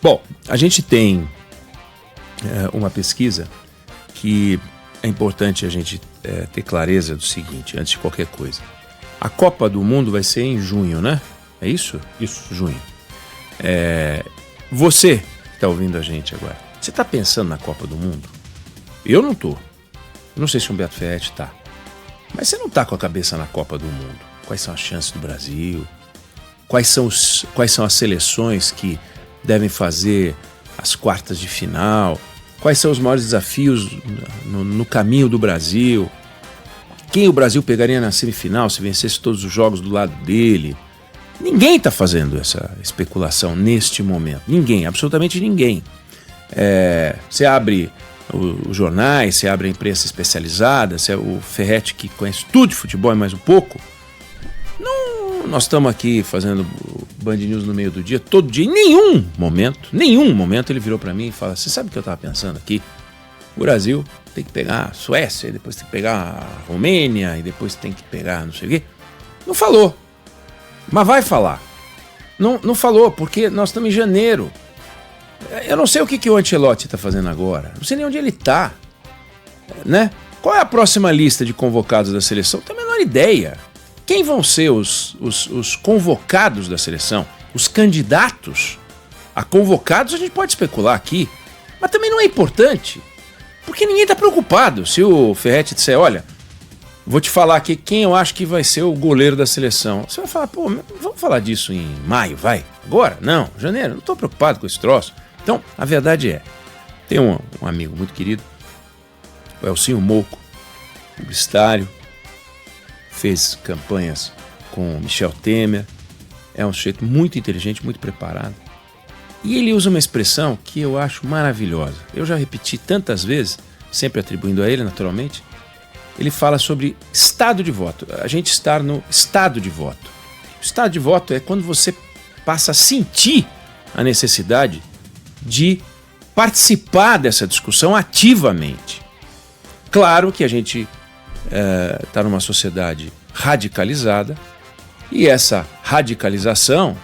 Bom, a gente tem uma pesquisa que é importante a gente ter clareza do seguinte, antes de qualquer coisa. A Copa do Mundo vai ser em junho, né? É isso? Isso, junho. Você que está ouvindo a gente agora, você está pensando na Copa do Mundo? Eu não tô. Eu não sei se o Humberto Ferretti está. Mas você não está com a cabeça na Copa do Mundo. Quais são as chances do Brasil? Quais são as seleções que devem fazer as quartas de final? Quais são os maiores desafios no caminho do Brasil? Quem o Brasil pegaria na semifinal se vencesse todos os jogos do lado dele? Ninguém está fazendo essa especulação neste momento. Ninguém, absolutamente ninguém. Você abre os jornais, você abre a imprensa especializada, o Ferretti que conhece tudo de futebol e mais um pouco. Não, nós estamos aqui fazendo Band News no meio do dia, todo dia, em nenhum momento ele virou para mim e fala, você sabe o que eu estava pensando aqui? O Brasil tem que pegar a Suécia, e depois tem que pegar a Romênia, e depois tem que pegar não sei o quê. Não falou, mas vai falar. Não falou, porque nós estamos em janeiro. Eu não sei o que o Ancelotti está fazendo agora, não sei nem onde ele está, né? Qual é a próxima lista de convocados da seleção? Não tenho a menor ideia. Quem vão ser os convocados da seleção? Os candidatos a convocados a gente pode especular aqui, mas também não é importante, porque ninguém está preocupado. Se o Ferretti disser, olha, vou te falar aqui quem eu acho que vai ser o goleiro da seleção, você vai falar, pô, vamos falar disso em maio, vai? Agora? Não, janeiro, não estou preocupado com esse troço. Então, a verdade tem um amigo muito querido, o Elcinho Mouco, publicitário, fez campanhas com Michel Temer, é um sujeito muito inteligente, muito preparado. E ele usa uma expressão que eu acho maravilhosa. Eu já repeti tantas vezes, sempre atribuindo a ele, naturalmente. Ele fala sobre estado de voto, a gente estar no estado de voto. O estado de voto é quando você passa a sentir a necessidade de participar dessa discussão ativamente. Claro que a gente está numa sociedade radicalizada e essa radicalização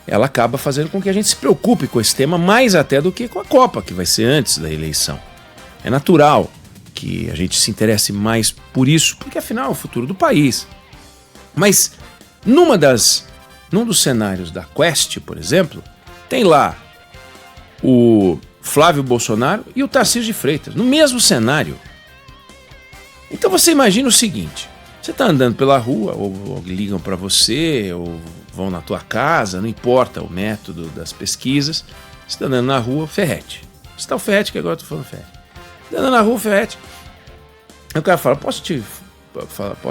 ela acaba fazendo com que a gente se preocupe com esse tema mais até do que com a Copa, que vai ser antes da eleição. É natural que a gente se interesse mais por isso, porque afinal é o futuro do país. Mas num dos cenários da Quest, por exemplo, tem lá o Flávio Bolsonaro e o Tarcísio de Freitas, no mesmo cenário. Então você imagina o seguinte, você está andando pela rua, ou ligam para você, ou vão na tua casa, não importa o método das pesquisas, você está andando na rua, Ferretti. Você está o Ferretti, que agora eu estou falando Ferretti. Está andando na rua, Ferretti. Aí o cara fala, posso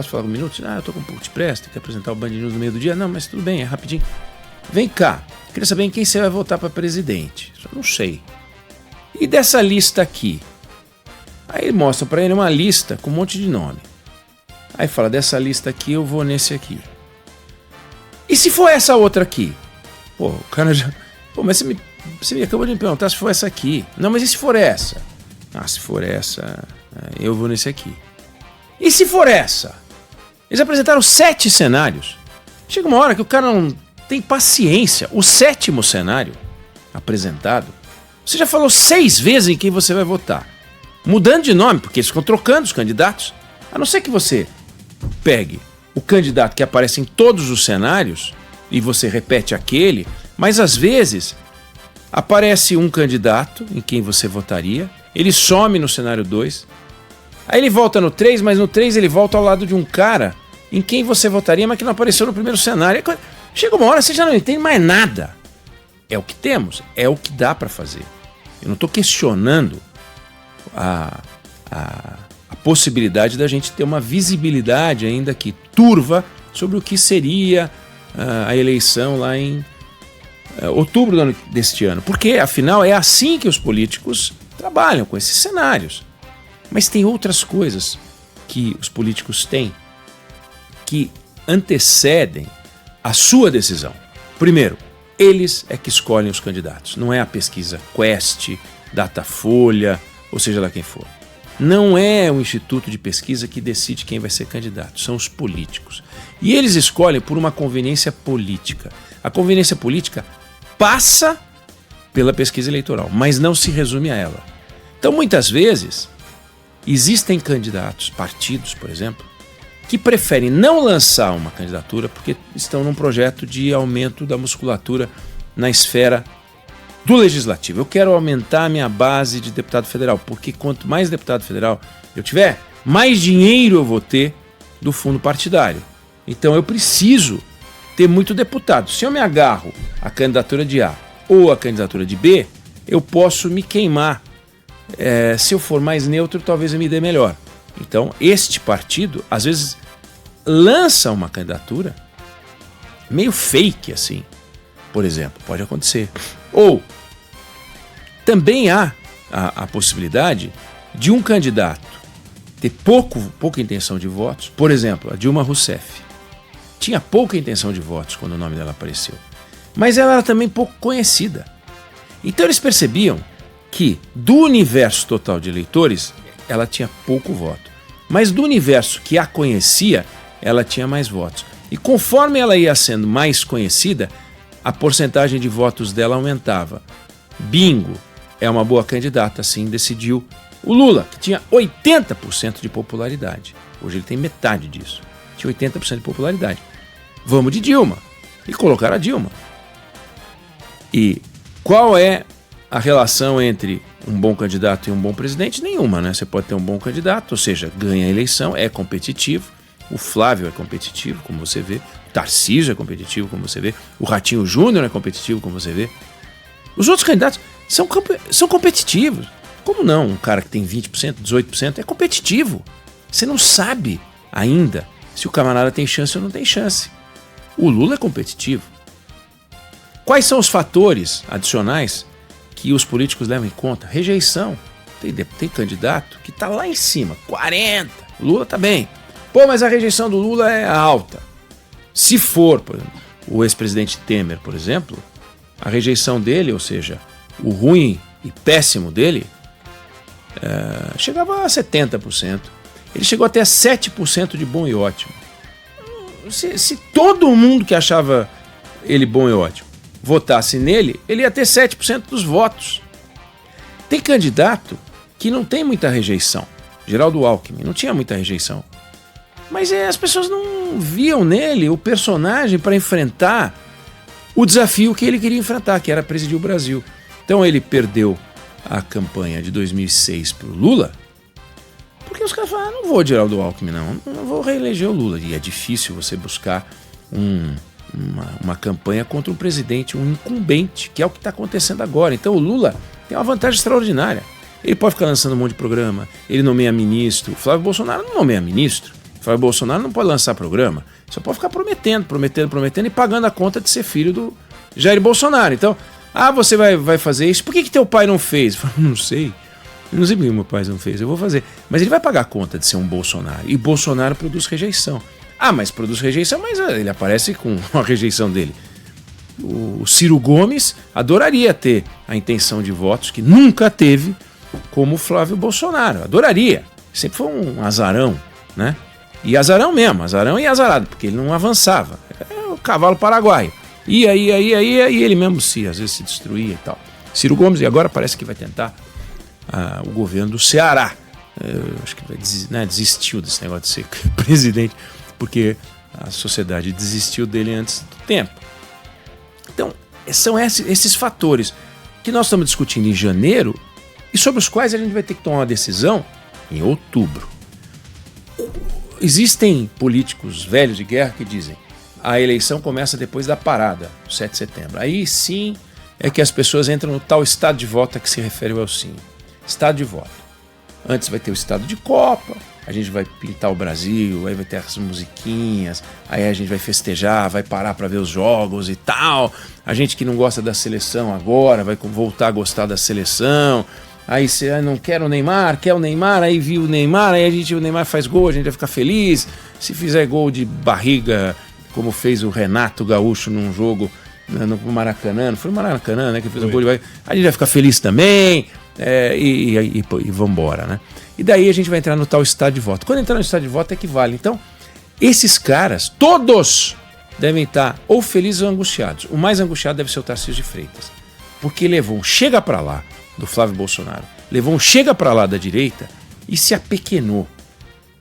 falar um minuto? Eu estou com um pouco de pressa, tenho que apresentar o Band News no meio do dia. Não, mas tudo bem, é rapidinho. Vem cá, queria saber em quem você vai votar para presidente. Eu não sei. E dessa lista aqui? Aí mostra para ele uma lista com um monte de nome. Aí fala, dessa lista aqui eu vou nesse aqui. E se for essa outra aqui? Pô, o cara já... Pô, mas você me acabou de me perguntar se for essa aqui. Não, mas e se for essa? Ah, se for essa, eu vou nesse aqui. E se for essa? Eles apresentaram 7 cenários. Chega uma hora que o cara não tem paciência. O 7º cenário apresentado, você já falou 6 vezes em quem você vai votar. Mudando de nome, porque eles ficam trocando os candidatos. A não ser que você pegue o candidato que aparece em todos os cenários e você repete aquele, mas às vezes aparece um candidato em quem você votaria, ele some no cenário 2, aí ele volta no 3, mas no 3 ele volta ao lado de um cara em quem você votaria, mas que não apareceu no primeiro cenário. Chega uma hora, você já não entende mais nada. É o que temos, é o que dá para fazer. Eu não estou questionando a possibilidade da gente ter uma visibilidade ainda que turva sobre o que seria a eleição lá em outubro deste ano. Porque, afinal, é assim que os políticos trabalham, com esses cenários. Mas tem outras coisas que os políticos têm que antecedem a sua decisão. Primeiro, eles é que escolhem os candidatos. Não é a pesquisa Quest, Datafolha, ou seja lá quem for. Não é o instituto de pesquisa que decide quem vai ser candidato, são os políticos. E eles escolhem por uma conveniência política. A conveniência política passa pela pesquisa eleitoral, mas não se resume a ela. Então, muitas vezes, existem candidatos, partidos, por exemplo, que preferem não lançar uma candidatura porque estão num projeto de aumento da musculatura na esfera do legislativo. Eu quero aumentar a minha base de deputado federal, porque quanto mais deputado federal eu tiver, mais dinheiro eu vou ter do fundo partidário. Então eu preciso ter muito deputado. Se eu me agarro à candidatura de A ou à candidatura de B, eu posso me queimar. Se eu for mais neutro, talvez eu me dê melhor. Então, este partido, às vezes, lança uma candidatura meio fake, assim. Por exemplo, pode acontecer. Ou, também há a possibilidade de um candidato ter pouca intenção de votos. Por exemplo, a Dilma Rousseff. Tinha pouca intenção de votos quando o nome dela apareceu. Mas ela era também pouco conhecida. Então, eles percebiam que do universo total de eleitores, ela tinha pouco voto. Mas do universo que a conhecia, ela tinha mais votos. E conforme ela ia sendo mais conhecida, a porcentagem de votos dela aumentava. Bingo! É uma boa candidata, assim decidiu o Lula, que tinha 80% de popularidade. Hoje ele tem metade disso. Tinha 80% de popularidade. Vamos de Dilma. E colocaram a Dilma. E qual é a relação entre um bom candidato e um bom presidente? Nenhuma, né? Você pode ter um bom candidato, ou seja, ganha a eleição, é competitivo. O Flávio é competitivo, como você vê. O Tarcísio é competitivo, como você vê. O Ratinho Júnior é competitivo, como você vê. Os outros candidatos são competitivos. Como não? Um cara que tem 20%, 18% é competitivo. Você não sabe ainda se o camarada tem chance ou não tem chance. O Lula é competitivo. Quais são os fatores adicionais que os políticos levam em conta? Rejeição. Tem candidato que está lá em cima, 40%. Lula está bem. Pô, mas a rejeição do Lula é alta. Se for, por exemplo, o ex-presidente Temer, por exemplo, a rejeição dele, ou seja, o ruim e péssimo dele, chegava a 70%. Ele chegou até a 7% de bom e ótimo. Se todo mundo que achava ele bom e ótimo votasse nele, ele ia ter 7% dos votos. Tem candidato que não tem muita rejeição. Geraldo Alckmin não tinha muita rejeição. Mas as pessoas não viam nele o personagem para enfrentar o desafio que ele queria enfrentar, que era presidir o Brasil. Então ele perdeu a campanha de 2006 para o Lula, porque os caras falaram, não vou de Geraldo Alckmin, não vou reeleger o Lula. E é difícil você buscar uma campanha contra um presidente, um incumbente, que é o que está acontecendo agora. Então o Lula tem uma vantagem extraordinária. Ele pode ficar lançando um monte de programa, ele nomeia ministro. O Flávio Bolsonaro não nomeia ministro. O Flávio Bolsonaro não pode lançar programa. Só pode ficar prometendo e pagando a conta de ser filho do Jair Bolsonaro. Então, você vai fazer isso? Por que teu pai não fez? Eu falo, não sei. Eu não sei por que meu pai não fez, eu vou fazer. Mas ele vai pagar a conta de ser um Bolsonaro. E Bolsonaro produz rejeição. Mas produz rejeição, mas ele aparece com a rejeição dele. O Ciro Gomes adoraria ter a intenção de votos que nunca teve como o Flávio Bolsonaro. Adoraria. Sempre foi um azarão, né? E azarão mesmo, azarão e azarado, porque ele não avançava. É o cavalo paraguaio. Ia, e ele mesmo às vezes se destruía e tal. Ciro Gomes, e agora parece que vai tentar o governo do Ceará. Acho que desistiu desse negócio de ser presidente, porque a sociedade desistiu dele antes do tempo. Então, são esses fatores que nós estamos discutindo em janeiro e sobre os quais a gente vai ter que tomar uma decisão em outubro. Existem políticos velhos de guerra que dizem a eleição começa depois da parada, 7 de setembro. Aí sim é que as pessoas entram no tal estado de voto a que se refere o Elcinho. Estado de voto. Antes vai ter o estado de Copa, a gente vai pintar o Brasil, aí vai ter as musiquinhas, aí a gente vai festejar, vai parar para ver os jogos e tal. A gente que não gosta da seleção agora vai voltar a gostar da seleção. Aí você não quer o Neymar, aí viu o Neymar, aí o Neymar faz gol, a gente vai ficar feliz. Se fizer gol de barriga, como fez o Renato Gaúcho num jogo no Maracanã, não foi no Maracanã, né, que fez o gol de barriga, a gente vai ficar feliz também, e vambora, né? E daí a gente vai entrar no tal estado de voto. Quando entrar no estado de voto é que vale. Então, esses caras, todos devem estar ou felizes ou angustiados. O mais angustiado deve ser o Tarcísio de Freitas. porque levou um chega para lá do Flávio Bolsonaro, levou um chega para lá da direita e se apequenou.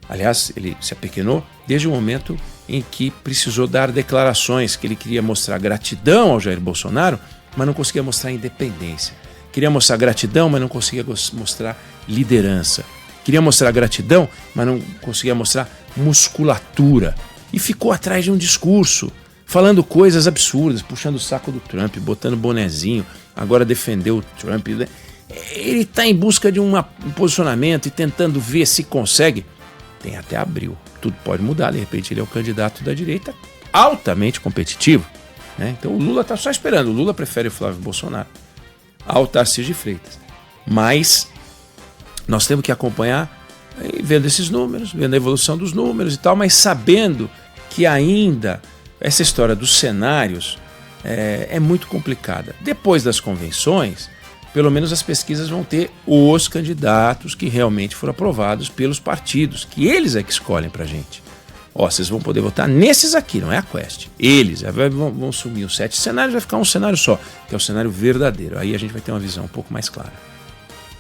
Aliás, ele se apequenou desde o momento em que precisou dar declarações que ele queria mostrar gratidão ao Jair Bolsonaro, mas não conseguia mostrar independência. Queria mostrar gratidão, mas não conseguia mostrar liderança. Queria mostrar gratidão, mas não conseguia mostrar musculatura. E ficou atrás de um discurso, falando coisas absurdas, puxando o saco do Trump, botando bonezinho, agora defendeu o Trump. Ele está em busca de um posicionamento e tentando ver se consegue. Tem até abril. Tudo pode mudar, de repente ele é o candidato da direita altamente competitivo. Né? Então o Lula está só esperando. O Lula prefere o Flávio Bolsonaro ao Tarcísio de Freitas. Mas nós temos que acompanhar, vendo esses números, vendo a evolução dos números e tal, mas sabendo que ainda essa história dos cenários é muito complicada. Depois das convenções, pelo menos as pesquisas vão ter os candidatos que realmente foram aprovados pelos partidos, que eles é que escolhem pra gente. Ó, vocês vão poder votar nesses aqui, não é a Quest. Eles vão sumir os 7 cenários, vai ficar um cenário só, que é o cenário verdadeiro. Aí a gente vai ter uma visão um pouco mais clara.